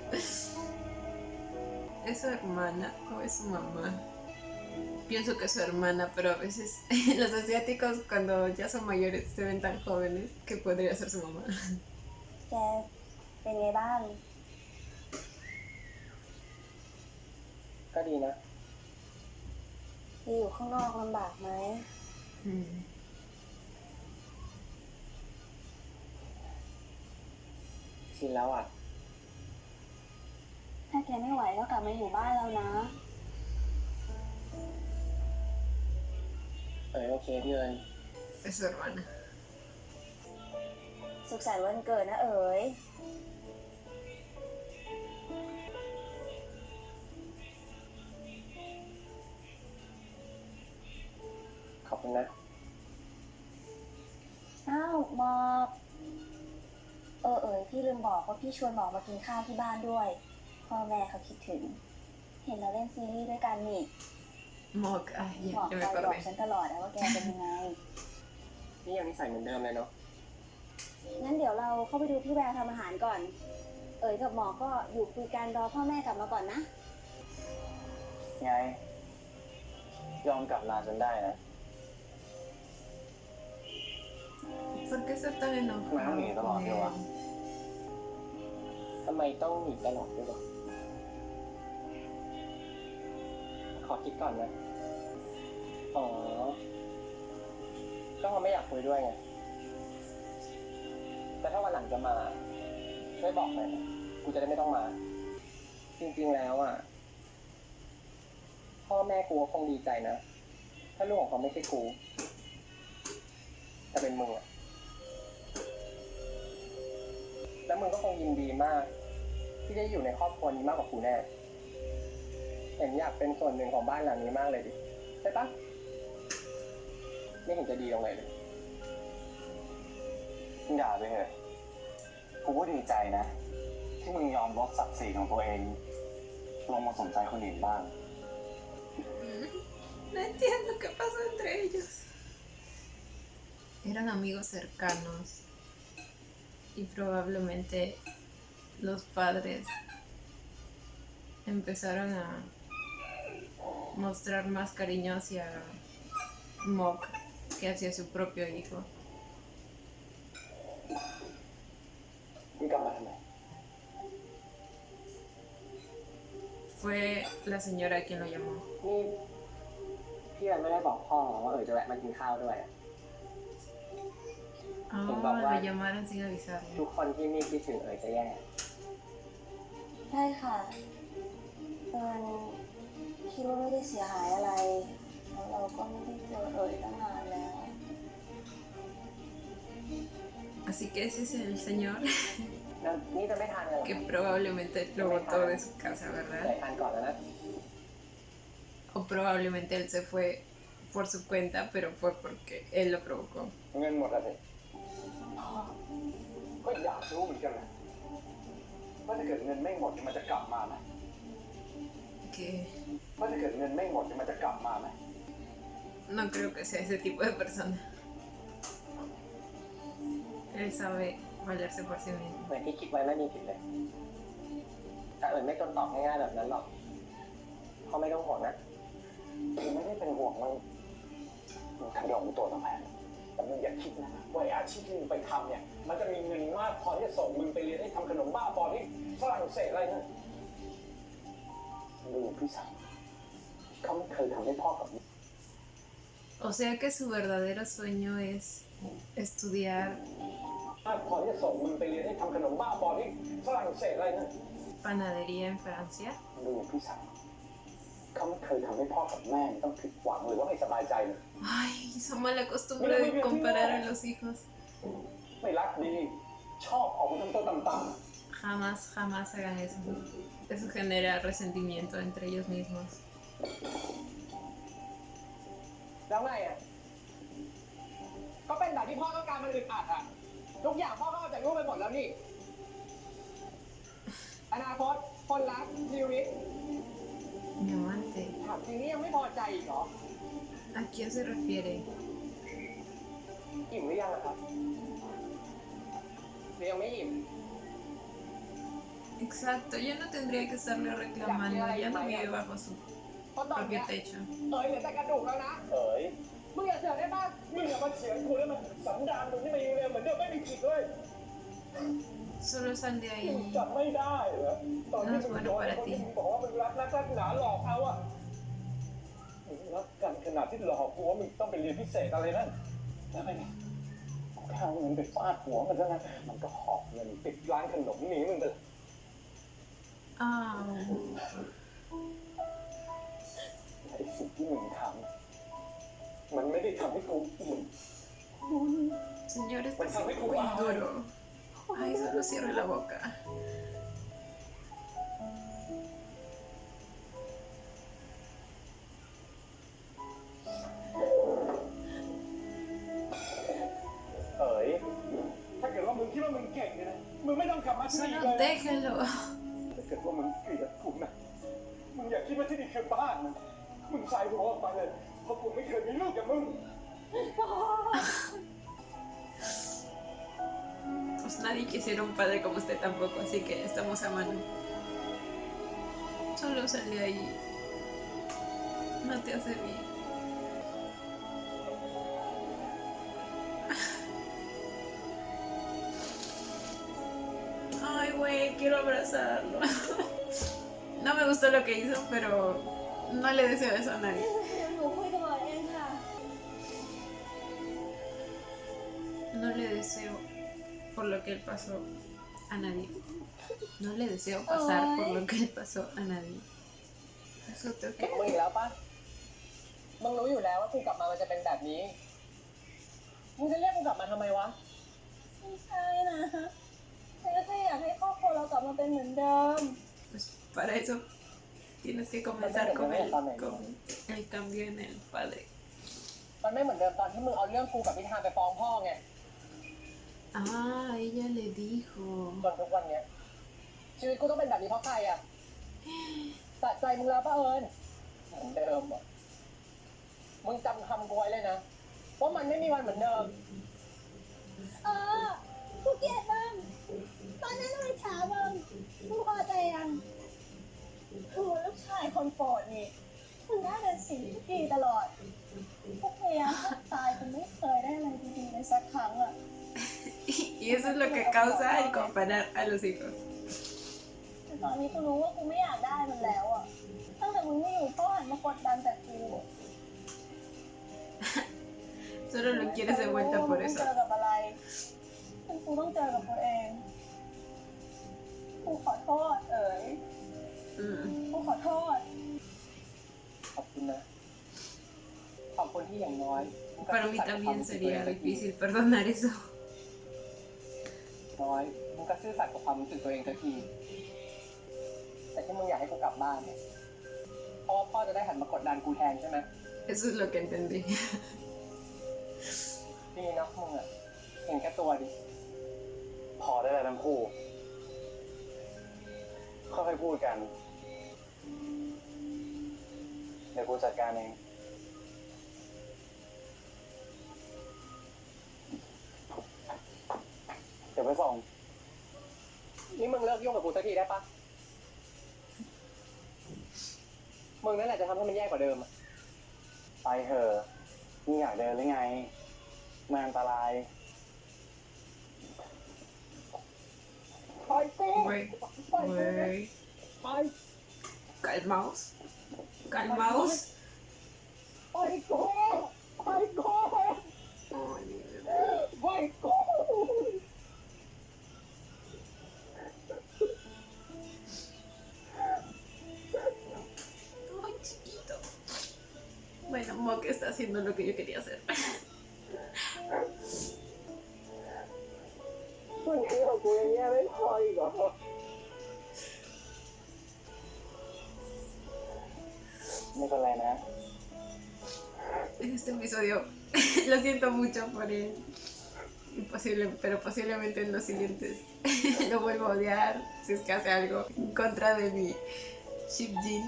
¿Es su hermana o es su mamá? Pienso que es su hermana, pero a veces los asiáticos cuando ya son mayores se ven tan jóvenes que podría ser su mamá. แกเป็นไงบ้าง ก็ดีนะ ที่อยู่ข้างนอกลำบากไหม อืม ชินแล้วอ่ะ ถ้าแกไม่ไหวก็กลับมาอยู่บ้านเรานะ โอเคพี่เอิญ Es su hermana. สุขสันต์วันเกิดนะเอ๋ย ขอบคุณนะ อ้าวหมอก เอ๋ยพี่ลืมบอกว่าพี่ชวนหมอกมากินข้าวที่บ้านด้วย พ่อแม่เขาคิดถึง เห็นเราเล่นซีรีส์ด้วยกันนี่ Mok, ay, หมอก ya ค me อยบอก acordé. ฉันตลอดนะว่าแกเป็นยังไง นี่ยังนิสัยเหมือนเดิมเลยเนาะ งั้นเดี๋ยวเราเข้าไปดูพี่แววทำอาหารก่อน เอ๋ยกับหมอก็อยู่คุยกันรอพ่อแม่กลับมาก่อนนะ ไง ยอมกลับลาจนได้นะ ¿Por qué está tan enojado? Bueno, ni todo, con qué va. él? ทำไมต้องหนีตลอดด้วยวะขอคิดก่อนนะ อ๋อ ก็เขาไม่อยากคุยด้วยไง แต่ถ้าวันหลังจะมา ช่วยบอกหน่อยนะ กูจะได้ไม่ต้องมา จริงๆแล้วอ่ะ พ่อแม่กูก็คงดีใจนะ ถ้าลูกของเขาไม่ใช่กูแต่เป็นมึงอ่ะ แล้วมึงก็คงยินดีมาก ที่ได้อยู่ในครอบครัวนี้มากกว่ากูแน่ เห็นอยากเป็นส่วนหนึ่งของบ้านหลังนี้มากเลยดิ ใช่ปะไม่เห็นจะดีตรงไหนเลย มึงด่าไปเถอะกูก็ดีใจนะ ที่มึงยอมลดศักดิ์ศรีของตัวเอง ลงมาสนใจคนอื่นบ้าง No entiendo qué pasó entre ellos. Eran amigos cercanos y probablemente los padres empezaron a mostrar más cariño hacia Mok que hacia su propio hijo. มึงกลับมาทำไม Fue la señora quien lo llamó. นี่พี่เอิญไม่ได้บอกพ่อหรอว่าจะแวะมากินข้าวด้วยอะ Ah, lo llamaron sin avisarle. ทุกคนที่นี่คิดถึงจะแย่ ใช่ค่ะคิดว่าไม่ได้เสียหายอะไร แล้วเราก็ไม่ได้เจอตั้งนานแล้ว Así que ese es el señor แล้วนี่จะไม่ทานกันหรอ que probablemente lo botó de su casa, ใส่ ¿verdad? ทานก่อนแล้วนะ O probablemente él se fue por su cuenta, pero fue porque él lo provocó. เงินหมดแล้วสิก็อยากรู้เหมือนกันนะว่าถ้าเกิดเงินไม่หมดมันจะกลับมาไหม Que ว่าถ้าเกิดเงินไม่หมดมันจะกลับมาไหม no creo que sea ese tipo de persona. Él sabe valerse por sí mismo. เหมือนที่คิดไว้ไม่มีผิดเลย แต่ไม่จนตอบง่ายๆแบบนั้นหรอกเขาไม่ต้องห่วงนะ คือไม่ได้เป็นห่วงมึงแค่ยอมตัวต่อแทนแต่มึงอย่าคิดนะว่าอาชีพที่มึงไปทำเนี่ยมันจะมีเงินมากพอที่จะส่งมึงไปเรียนให้ทำขนมบ้าบอที่ฝรั่งเศสอะไรนั่นดูพี่สาวเขาไม่เคยทำให้พ่อกับ O sea que su verdadero sueño es estudiar มากพอที่จะส่งมึงไปเรียนให้ทำขนมบ้าบอที่ฝรั่งเศสอะไรนั่น panadería en Francia. ดูพี่สาวเขาไม่เคยทำให้พ่อกับแม่ต้องผิดหวังหรือว่าไม่สบายใจเลย Ay, esa mala costumbre de comparar a los hijos. ไม่รักดี ชอบออกมาทำตัวต่ำ Jamás, jamás hagan eso. Eso genera resentimiento entre ellos mismos. แล้วไงอ่ะ ก็เป็นแบบที่พ่อต้องการมันอึดอัดอ่ะ ทุกอย่างพ่อก็เอาจากลูกไปหมดแล้วนี่ อนาคตคนรักชีวิต Mi amante. ถามจริงนี่ยังไม่พอใจอีกเหรอ ¿A quién se refiere? อิ่มหรือยังอะครับ หรือยังไม่อิ่ม Exacto, ya no tendría que estarle reclamando, ya no vive bajo su เพราะตอนเนี้ propio ย techo. เอ๋ยเหลือแต่กระดูกแล้วนะ เอ๋ย มึงอย่าเถียงได้ป่ะ มึงอย่ามาเถียงกูได้ไหมสันดานมึงนี่มันยังเร็วเหมือนเดิมไม่มีผิดเลย Solo sal de มึง ahí. จำไม่ได้เหรอตอนที่มึงโดนคนที่มึงบอกว่ามึงรักนักหนาหลอกเขาอะมึงรักกันขนาดที่หลอกกูว่ามึงต้องไปเรียนพิเศษอะไรนั่นแล้วไปไงกูแค่เอาเงินไปฟาดหัวมันเท่านั้นมันก็หอบเงินปิดร้านขนมหนีมึงไปเลย Ah, ไอ้สิ่งที่มึงทำมันไม่ได้ทำให้กูอิ่ม señor, está siendo muy duro. Ay, solo cierre la boca. เอ๋ยถ้าเกิดว่ามึงคิดว่ามึงเก่งเนี่ยนะมึงไม่ต้องกลับมาที่นี่ Solo เลย déjelo. ถ้าเกิดว่ามึงเกลียดกูนะมึงอย่าคิดว่าที่นี่คือบ้านนะมึงใส่หัวออกมาเลยเพราะกูไม่เคยมีลูกกับมึง Pues nadie quisiera un padre como usted tampoco, así que estamos a mano. Solo sal de ahí. No te hace bien. Ay, güey, quiero abrazarlo. No me gustó lo que hizo, pero no le deseo eso a nadie. หนูคุยกับหมอเองค่ะ No le deseo por lo que él pasó a nadie. No le deseo pasar por lo que él pasó a nadie. ¿Eso te มึ ok? งอีกแล้วป่ะ มึงรู้อยู่แล้วว่ากูกลับมามันจะเป็นแบบนี้ มึงจะเรียกกูกลับมาทำไมวะ ไม่ใช่นะฉันก็แค่อยากให้ครอบครัวเรากลับมาเป็นเหมือนเดิม Pues para eso tienes que comenzar con el cambio en el padre. มันไม่เหมือนเดิมตอนที่มึงเอาเรื่องกูกับพิธานไปฟ้องพ่อไง Ah, ella le dijo. จนทุกวันเนี้ยชีวิตกูต้องเป็นแบบนี้เพราะใครอ่ะสะใจมึงแล้วป่ะเอิญเหมือนเดิมอ่ะมึงจำคำกูไว้เลยนะว่ามันไม่มีวันเหมือนเดิม กูเกลียดมึงตอนนั้นไม่ถามมึงพอใจยังกูลูกชายคนโปรดนี่มึงน่าเป็นสิ่งที่ดีตลอดพวกพยายามทักตายจนไม่เคยได้อะไรดีๆเลยสักครั้งอ่ะ Y eso es lo que causa el comparar a los hijos. แต่ตอนนี้กูรู้ว่ากูไม่อยากได้มันแล้วอ่ะตั้งแต่มึงไม่อยู่พ่อหันมากดดันแต่กู Solo lo quieres de vuelta por กู eso. เจอกับอะไรกูต้องเจอกับตัวเองกูขอโทษเอ๋ย กูขอโทษ ขอบคุณนะ ขอบคุณที่อย่างน้อย Para mí también sería difícil perdonar eso. น้อยมึงก็ซื่อสัตย์กับความรู้สึกตัวเองสักที แต่ที่มึงอยากให้กูกลับบ้านเนี่ยเพราะว่าพ่อจะได้หันมากดดันกูแทนใช่ไหม Eso es lo que entendí. ดีเนาะมึงอะเห็นแก่ตัวดิ พอได้แล้วทั้งคู่ค่อยๆพูดกัน เดี๋ยวกูจัดการเอง เดี๋ยวไปส่ง นี่มึงเลิกยุ่งกับกูสักทีได้ปะมึงนั่นแหละจะทำให้มันแย่กว่าเดิมอะ ไปเถอะมึงอยากเดินหรือไงมันอันตราย ไปกู Güey, ไปกู güey. ไป Calmaos. Calmaos. ไปกูไปกู Ay, mi bebé. ไปกู Ay, chiquito. Bueno, Mock está haciendo lo que yo quería hacer. วันนี้ของกูยังแย่ไม่พออีกเหรอ ไม่เป็นไรนะ En este episodio lo siento mucho por él. Pero posiblemente en los siguientes lo vuelvo a odiar si es que hace algo en contra de mi Shipjin.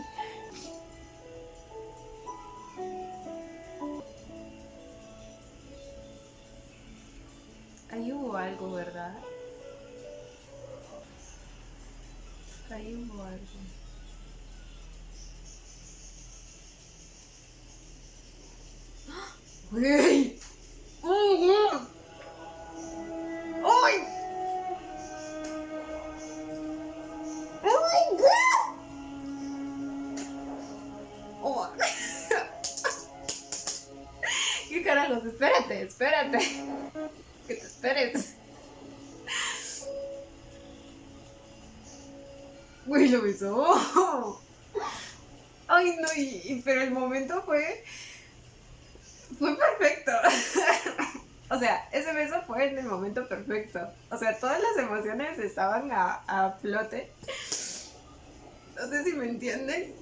Ahí hubo algo, ¿verdad? ahí hubo algo. ¡Uy! ¡Uy! ¡Uy! Oh. ¿Qué carajos? Espérate, espérate. Que te esperes. Uy, lo besó. Ay, no, pero el momento fue perfecto. O sea, ese beso fue en el momento perfecto. O sea, todas las emociones estaban a flote. No sé si me entienden.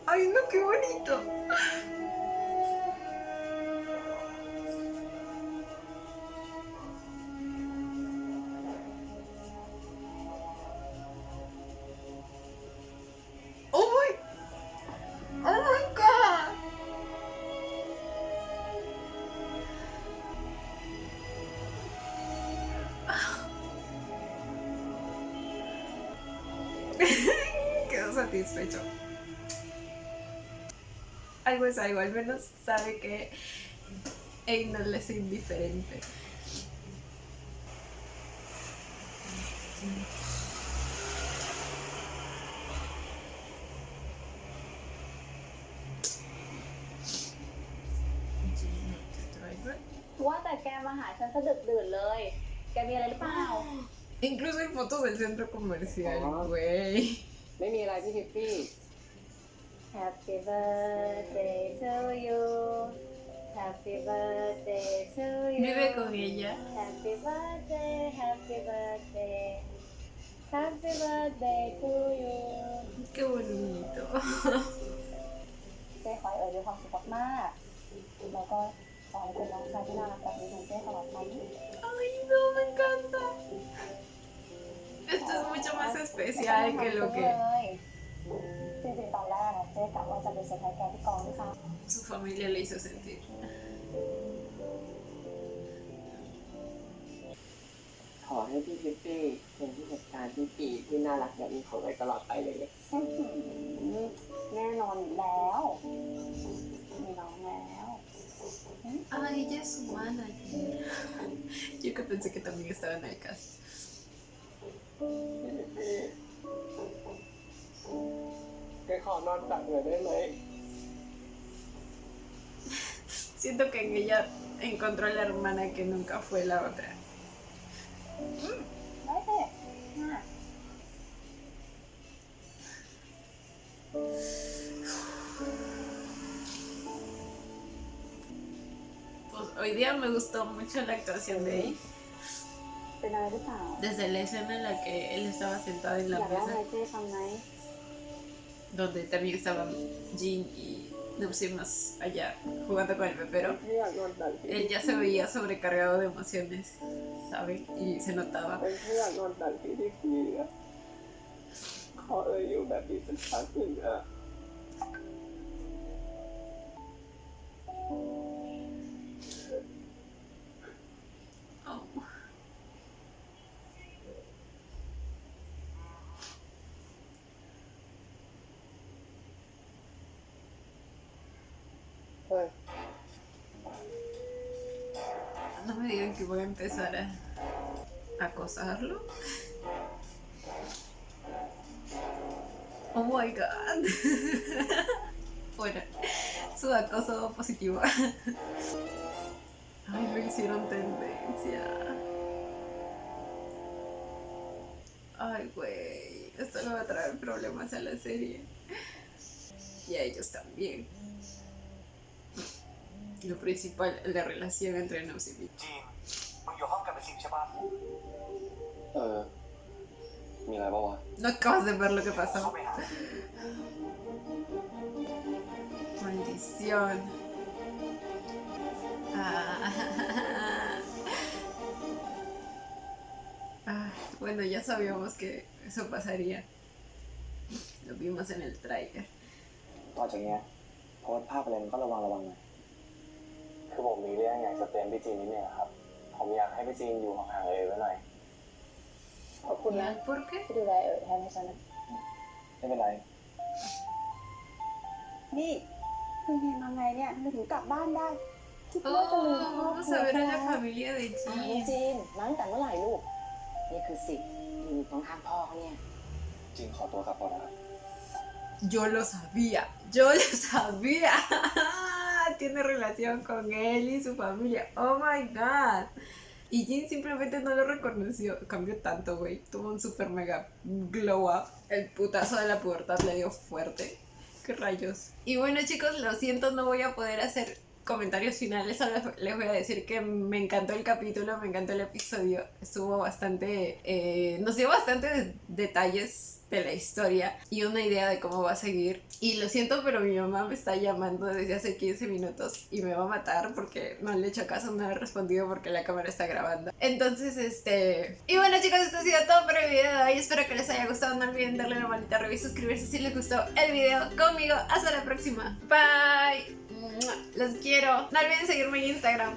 Ay, no, qué bonito. Oh my god. Quedó satisfecho. Algo es algo, al menos sabe que no le es indiferente.ว่าแต่แกมาหาฉันสะดึกดื่นเลย แกมีอะไรหรือเปล่า Incluso hay fotos del centro comercial, güey. ไม่มีอะไรพี่ทิฟฟี่ Happy birthday to you Happy birthday to you Vive con ella. Happy birthday Happy birthday Happy birthday to you Qué bonito. เจ๊ขอให้มีความสุขมากๆแล้วก็ขอให้เป็นน้องชายที่น่ารักแบบนี้ของเจ๊ตลอดไป Ay, no, me encanta. Esto es mucho más especial que lo que จริงๆตอนแรกเจ๊กะว่าจะไปเซอร์ไพรส์แกที่กองด้วยค่ะ su familia le hizo sentir. ขอให้พี่ทิฟฟี่เป็นผู้จัดการที่ดีที่น่ารักแบบนี้ของเราตลอดไปเลย แน่นอนอยู่แล้วมีน้องแล้ว Ay, ella es su manager. Yo que pensé que también estaba en el cast. แกขอนอนตักหน่อยได้ไหม Siento que en ella encontró a la hermana que nunca fue la otra. ได้สิน่ะ Pues hoy día me gustó mucho la actuación de él. เป็นอะไรหรือเปล่า Desde la escena en la que él estaba sentado en อยา la กร้อง mesa, ไห้เจ๊ทำไง donde también estaban Jin y Nupsi más allá jugando con el pepero. ไม่อยากนอนตักพี่ Él ya se veía sobrecargado de emociones, ¿saben? Y se notaba. ไม่อยากนอนตักพี่ทิฟฟี่อะขออยู่แบบนี้สักพักหนึ่งอะ Oh. No me digan que voy a empezar a acosarlo. Oh my god. Bueno, su acoso positivo. Ay, lo hicieron tendencia. Ay, güey. Esto le va a traer problemas a la serie. Y a ellos también. Lo principal, la relación entre Nux y Vic. จีนมึงอยู่ห้องกับเป็นสิบใช่ปะ มีอะไรบ้างวะ No acabas de ver lo que เข้า pasó. ไปหา Maldición. Ah. Ah, bueno, ya sabíamos que eso pasaría. Lo vimos en el tráiler. ต่อจากเนี้ยโพสต์ภาพอะไรมันก็ระวังหน่อยคือผมมีเรื่องอยากจะเตือนพี่จีนนิดนึงครับ ผมอยากให้พี่จีนอยู่ห่างๆเลยไว้หน่อย ผ ขอบคุณนะ ¿por qué? ที่ดูแลแทนให้ฉันนะ ไม่เป็นไร นี่คือไงมาไงเนี่ยทำไมถึงกลับบ้านได้คิดว่าจะลืม Oh, ครอบ vamos ครั a ว ver a แล้ la ว familia de อ้าว Jin. จีนมาตั้งแต่เมื่อไหร่ลูก นี่คือสิทธิ์อยู่ตรงข้างพ่อเขาเนี่ย จริงขอตัวกลับก่อนนะครับ Yo lo sabía, yo lo sabía. Tiene relación con él y su familia. Oh my god. Y Jin simplemente no lo reconoció. Cambió tanto, güey. Tuvo un super mega glow up. El putazo de la pubertad le dio fuerte. ¿Qué rayos? Y bueno, chicos, lo siento, no voy a poder hacer comentarios finales. Solo les voy a decir que me encantó el capítulo, me encantó el episodio. Estuvo bastante... nos dio bastantes detalles de la historia y una idea de cómo va a seguir. Y lo siento, pero mi mamá me está llamando desde hace 15 minutos y me va a matar porque no le he hecho caso, no le he respondido porque la cámara está grabando. Entonces, Y bueno, chicos, esto ha sido todo por el video de hoy. Espero que les haya gustado. No olviden darle la manita arriba y suscribirse si les gustó el video conmigo. Hasta la próxima. Bye. Los quiero. No olviden seguirme en Instagram.